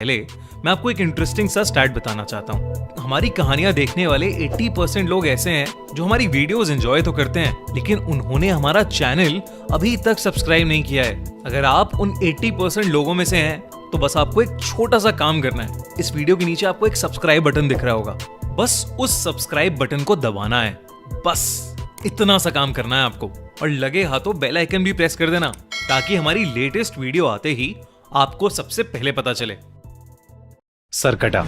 पहले मैं आपको एक इंटरेस्टिंग सा स्टैट बताना चाहता हूँ। हमारी कहानियां देखने वाले 80% लोग ऐसे हैं जो हमारी वीडियोस एंजॉय तो करते हैं, लेकिन उन्होंने हमारा चैनल अभी तक सब्सक्राइब नहीं किया है। अगर आप उन 80% लोगों में से हैं तो बस आपको एक छोटा सा काम करना है। इस वीडियो के नीचे आपको एक सब्सक्राइब बटन दिख रहा होगा, बस उस सब्सक्राइब बटन को दबाना है। बस इतना सा काम करना है आपको, और लगे हाथों बेल आइकन भी प्रेस कर देना ताकि हमारी लेटेस्ट वीडियो आते ही आपको सबसे पहले पता चले। सरकटा।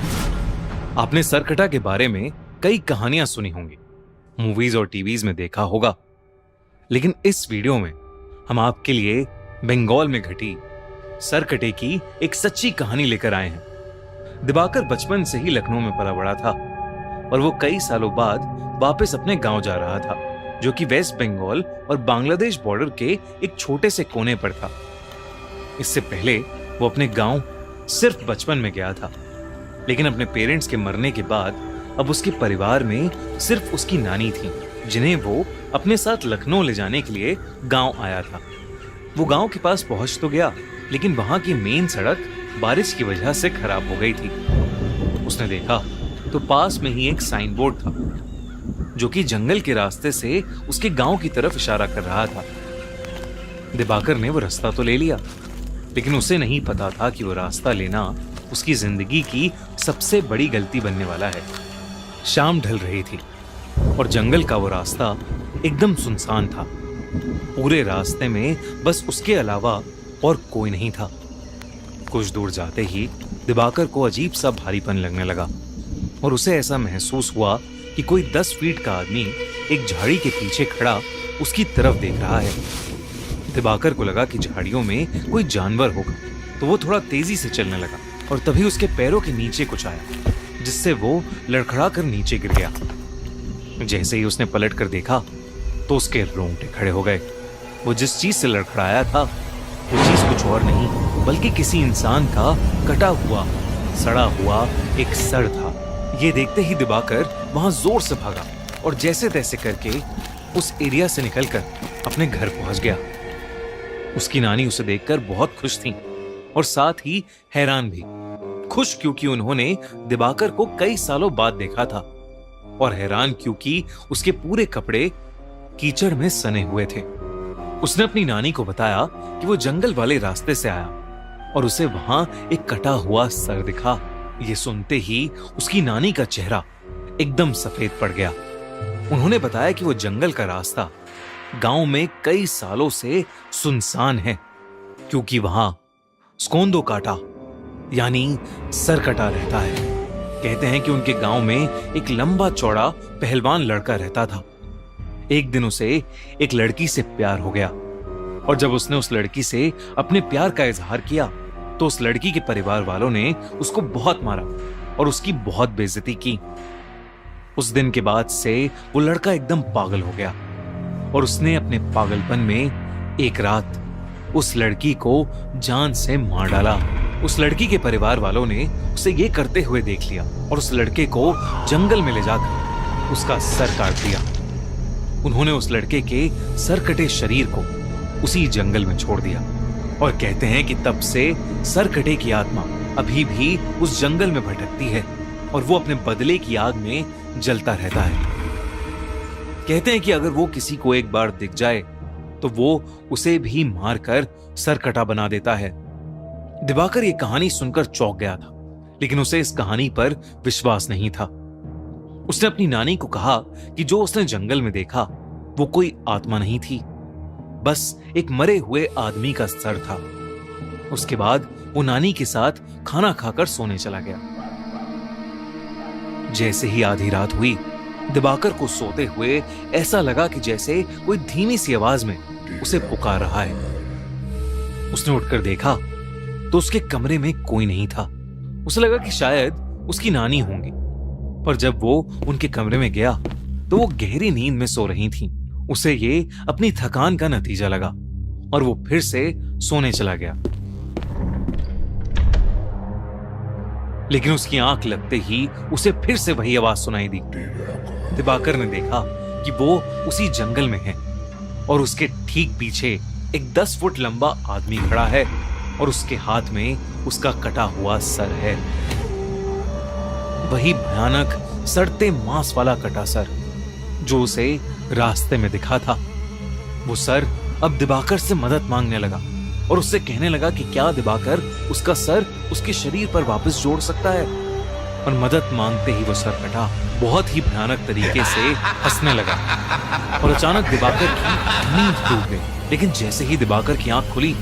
आपने सरकटा के बारे में कई कहानियां सुनी होंगी, मूवीज और टीवीज में देखा होगा, लेकिन इस वीडियो में हम आपके लिए बंगाल में घटी सरकटे की एक सच्ची कहानी लेकर आए हैं। दिवाकर बचपन से ही लखनऊ में पला बड़ा था और वो कई सालों बाद वापस अपने गांव जा रहा था, जो कि वेस्ट बंगाल और बांग्लादेश बॉर्डर के एक छोटे से कोने पर था। इससे पहले वो अपने गांव सिर्फ बचपन में गया था, लेकिन अपने पेरेंट्स के मरने के बाद अब उसके परिवार में सिर्फ उसकी नानी थी, जिन्हें वो अपने साथ लखनऊ ले जाने के लिए गांव आया था। वो गांव के पास पहुंच तो गया, लेकिन वहां की मेन सड़क बारिश की वजह से खराब हो गई थी। उसने देखा तो पास में ही एक साइन बोर्ड था, जो कि जंगल के रास्ते से उसके गांव की तरफ इशारा कर रहा था। दिवाकर ने वो रास्ता तो ले लिया, लेकिन उसे नहीं पता था कि वो रास्ता लेना उसकी जिंदगी की सबसे बड़ी गलती बनने वाला है। शाम ढल रही थी और जंगल का वो रास्ता एकदम सुनसान था। पूरे रास्ते में बस उसके अलावा और कोई नहीं था। कुछ दूर जाते ही दिवाकर को अजीब सा भारीपन लगने लगा और उसे ऐसा महसूस हुआ कि कोई 10 फीट का आदमी एक झाड़ी के पीछे खड़ा उसकी तरफ देख रहा है। दिवाकर को लगा कि झाड़ियों में कोई जानवर होगा, तो वो थोड़ा तेजी से चलने लगा और तभी उसके पैरों के नीचे कुछ आया, जिससे वो लड़खड़ा कर नीचे गिर गया। जैसे ही उसने पलट कर देखा तो उसके रोंगटे खड़े हो गए। वो जिस चीज से लड़खड़ाया था वो चीज कुछ और नहीं बल्कि किसी इंसान का कटा हुआ सड़ा हुआ एक सर था। ये देखते ही दिवाकर वहां जोर से भागा और जैसे तैसे करके उस एरिया से निकलकर अपने घर पहुंच गया। उसकी नानी उसे देखकर बहुत खुश थी और साथ ही हैरान भी। खुश क्योंकि उन्होंने दिवाकर को कई सालों बाद देखा था, और हैरान क्योंकि उसके पूरे कपड़े कीचड़ में सने हुए थे। उसने अपनी नानी को बताया कि वो जंगल वाले रास्ते से आया और उसे वहां एक कटा हुआ सर दिखा। ये सुनते ही उसकी नानी का चेहरा एकदम सफेद पड़ गया। उन्होंने बताया कि वो जंगल का रास्ता गांव में कई सालों से सुनसान है, क्योंकि वहां स्कोंदो काटा यानी सरकटा रहता है। कहते हैं कि उनके गांव में एक लंबा चौड़ा पहलवान लड़का रहता था। एक दिन उसे एक लड़की से प्यार हो गया, और जब उसने उस लड़की से अपने प्यार का इजहार किया तो उस लड़की के परिवार वालों ने उसको बहुत मारा और उसकी बहुत बेइज्जती की। उस दिन के बाद से वो लड़का एकदम पागल हो गया और उसने अपने पागलपन में एक रात उस लड़की को जान से मार डाला। उस लड़की के परिवार वालों ने उसे ये करते हुए देख लिया और उस लड़के को जंगल में ले जाकर उसका सर काट दिया। उन्होंने उस लड़के के सर कटे शरीर को उसी जंगल में छोड़ दिया, और कहते हैं कि तब से सरकटे की आत्मा अभी भी उस जंगल में भटकती है और वो अपने बदले की आग में जलता रहता है। कहते हैं कि अगर वो किसी को एक बार दिख जाए तो वो उसे भी मारकर सरकटा बना देता है। दिवाकर ये कहानी सुनकर चौंक गया था, लेकिन उसे इस कहानी पर विश्वास नहीं था। उसने अपनी नानी को कहा कि जो उसने जंगल में देखा वो कोई आत्मा नहीं थी, बस एक मरे हुए आदमी का सर था। उसके बाद वो नानी के साथ खाना खाकर सोने चला गया। जैसे ही आधी रात हुई, दिवाकर को सोते हुए ऐसा लगा कि जैसे कोई धीमी सी आवाज में उसे पुकार रहा है। उसने उठकर देखा तो उसके कमरे में कोई नहीं था। उसे लगा कि शायद उसकी नानी होंगी, पर जब वो उनके कमरे में गया तो वो गहरी नींद में सो रही थीं। उसे ये अपनी थकान का नतीजा लगा और वो फिर से सोने चला गया। लेकिन उसकी आंख लगते ही उसे फिर से वही आवाज सुनाई दी। दिवाकर ने देखा कि वो उसी जंगल में है और उसके ठीक पीछे एक 10 फुट लंबा आदमी खड़ा है और उसके हाथ में उसका कटा हुआ सर है। वही भयानक सड़ते मांस वाला कटा सर जो उसे रास्ते में दिखा था। वो सर अब दिवाकर से मदद मांगने लगा और उससे कहने लगा कि क्या दिवाकर उसका सर उसके शरीर पर वापस जोड़ सकता है। और मदद मांगते ही वो सर कटा बहुत ही भयानक तरीके से हंसने लगा और अचानक दिवाकर की नींद टूट गई। लेकिन जैसे ही दिवाकर की आंख खुली,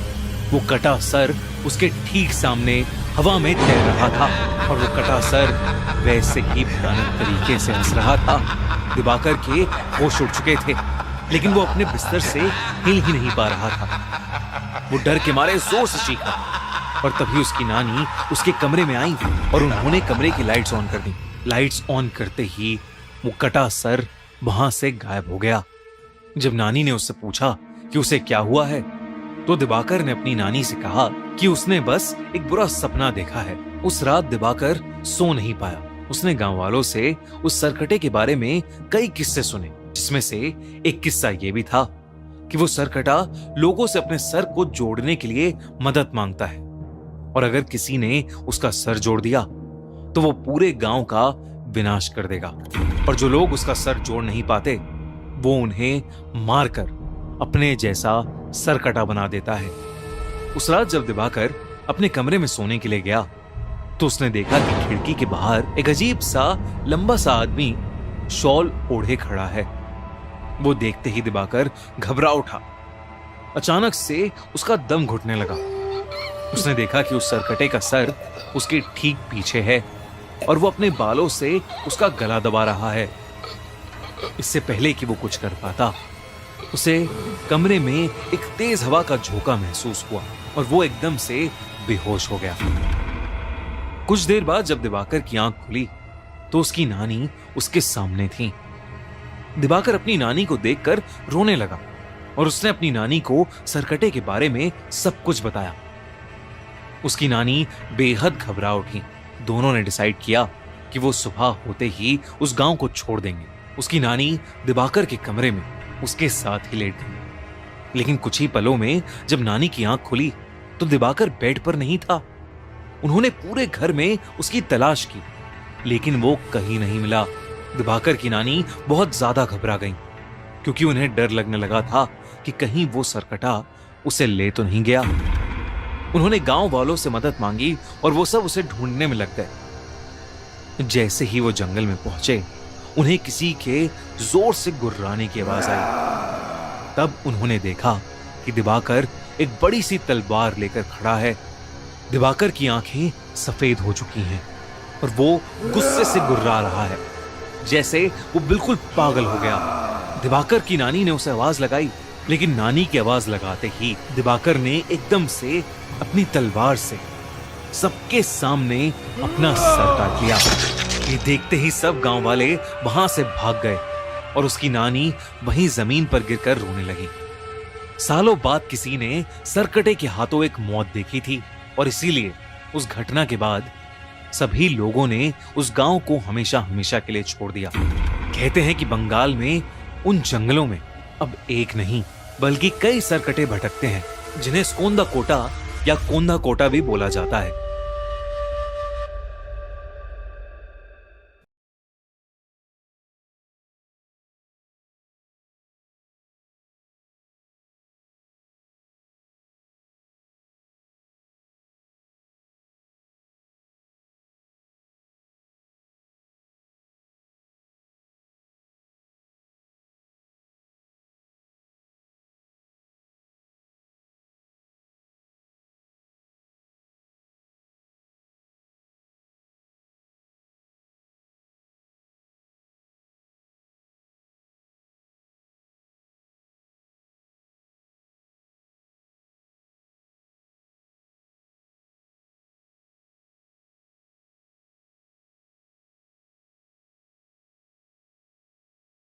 वो कटा सर उसके ठीक सामने हवा में तैर रहा था और वो कटा सर वैसे ही भयानक तरीके से हंस रहा था। दिवाकर के होश उड़ चुके थे, लेकिन वो अपने बिस्तर से हिल ही नहीं पा रहा था। वो डर के मारे जोर से चीखा और तभी उसकी नानी उसके कमरे में आई और उन्होंने कमरे की लाइट्स ऑन कर दी। लाइट्स ऑन करते ही वो कटा सर वहां से गायब हो गया। जब नानी ने उससे पूछा कि उसे क्या हुआ है, तो दिवाकर ने अपनी नानी से कहा कि उसने बस एक बुरा सपना देखा है। उस रात दिवाकर सो नहीं पाया। उसने गांव वालों से उस सरकटे के बारे में कई किस्से सुने, जिसमें से एक किस्सा ये भी था कि वो सरकटा लोगों से अपने सर को जोड़ने के लिए मदद मांगता है और अगर किसी ने उसका सर जोड़ दिया तो वो पूरे गांव का विनाश कर देगा और जो लोग उसका सर जोड़ नहीं पाते वो उन्हें मारकर अपने जैसा सरकटा बना देता है। उस रात जब दिवाकर अपने कमरे में सोने के लिए गया तो उसने देखा कि खिड़की के बाहर एक अजीब सा लंबा सा आदमी शॉल ओढ़े खड़ा है। वो देखते ही दिवाकर घबरा उठा। अचानक से उसका दम घुटने लगा। उसने देखा कि उस सरकटे का सर उसके ठीक पीछे है और वो अपने बालों से उसका गला दबा रहा है। इससे पहले कि वो कुछ कर पाता, उसे कमरे में एक तेज हवा का झोंका महसूस हुआ और वो एकदम से बेहोश हो गया। कुछ देर बाद जब दिवाकर की आंख खुली तो उसकी नानी उसके सामने थी। दिवाकर अपनी नानी को देखकर रोने लगा और उसने अपनी नानी को सरकटे के बारे में सब कुछ बताया। उसकी नानी बेहद घबरा उठी। दोनों ने डिसाइड किया कि वो सुबह होते ही उस गांव को छोड़ देंगे। उसकी नानी दिवाकर के कमरे में उसके साथ ही लेट गई। लेकिन कुछ ही पलों में जब नानी की आंख खुली तो दिवाकर बेड पर नहीं था। उन्होंने पूरे घर में उसकी तलाश की, लेकिन वो कहीं नहीं मिला। दिवाकर की नानी बहुत ज्यादा घबरा गई क्योंकि उन्हें डर लगने लगा था कि कहीं वो सरकटा उसे ले तो नहीं गया। उन्होंने गांव वालों से मदद मांगी और वो सब उसे ढूंढने में लग गए। जैसे ही वो जंगल में पहुंचे, उन्हें किसी के जोर से गुर्राने की आवाज आई। तब उन्होंने देखा कि दिवाकर एक बड़ी सी तलवार लेकर खड़ा है। दिवाकर की आंखें सफेद हो चुकी हैं और वो गुस्से से गुर्रा रहा है, जैसे वो बिल्कुल पागल हो गया। दिवाकर की नानी ने उसे आवाज लगाई, लेकिन नानी की आवाज लगाते ही दिवाकर ने एकदम से अपनी तलवार से सबके सामने अपना सर काट लिया। ये देखते ही सब गांव वाले वहां से भाग गए और उसकी नानी वहीं जमीन पर गिरकर रोने लगी। सालों बाद किसी ने सरकटे के हाथों एक मौत देखी थी और इसीलिए उस घटना के बाद सभी लोगों ने उस गांव को हमेशा हमेशा के लिए छोड़ दिया। कहते हैं कि बंगाल में उन जंगलों में अब एक नहीं बल्कि कई सरकटे भटकते हैं, जिन्हें स्कोंदा कोटा या कोंदा कोटा भी बोला जाता है।